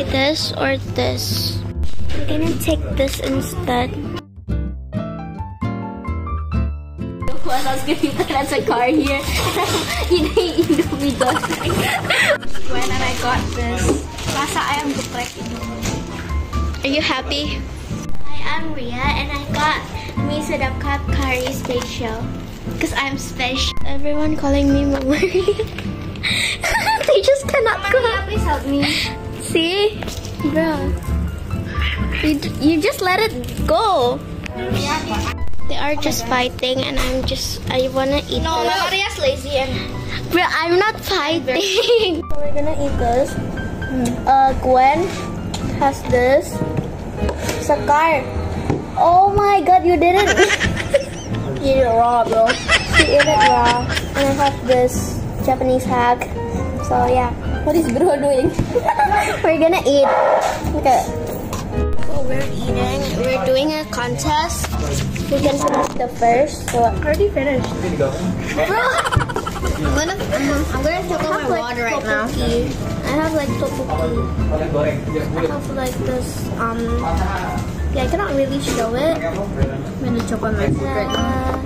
this or this? I'm gonna take this instead. When I was getting that's a car here. Ini Indomie goreng. When I got this, rasa ayam geprek Indomie. Are you happy? Hi, I'm Ria and I got me sedap cup curry special. Because I'm special. Everyone calling me Mama Ria. They just cannot go. Please help me. See? Bro. You just let it go. They are just fighting and I wanna eat No, this. Maria's lazy and Bro, I'm not fighting. So we're gonna eat this. Gwen has this. Sakar. Oh my god, you didn't eat it raw, bro. She ate it raw. And I have this Japanese hack. So yeah. what is bro doing? We're gonna eat. Okay. So we're eating. We're doing a contest. We can finish the first. So I already finished. bro, I'm gonna take out my water right now. I have like tteokbokki. I have like this yeah, I cannot really show it. I'm gonna choke on my food right now.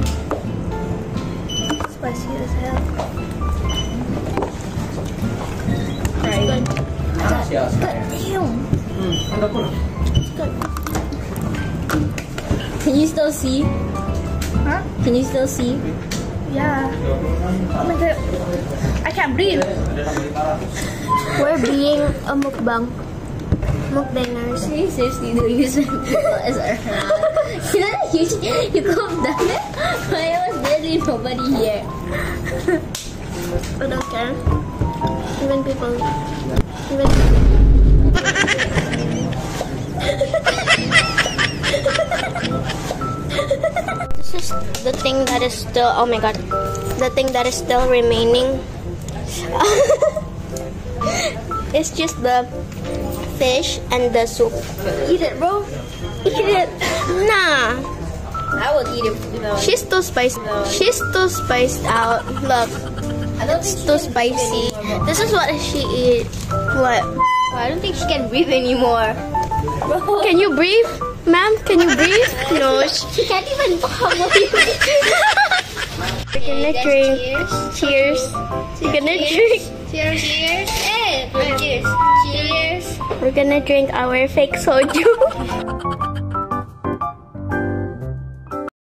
Spicy as hell. Right. Good. Damn. It's good. Can you still see? Huh? Can you still see? Yeah. Oh my god. I can't breathe. We're being a mukbang. Mukbangers. Are you seriously doing this when people is around? You could have done it when I was literally nobody here. I don't care. Even people. This is the thing that is still, oh my god, the thing that is still remaining. It's just the fish and the soup. Eat it, bro. Eat it. Nah. I will eat it. You know. She's too spiced. She's too spiced out. Look. I don't It's think too spicy. This is what she eat. What? I don't think she can breathe anymore. Bro. Can you breathe? Ma'am, can you breathe? No. She can't even talk. We're gonna drink. Cheers. We're gonna drink. Cheers. Cheers. Hey, cheers. Cheers. We're gonna drink our fake soju.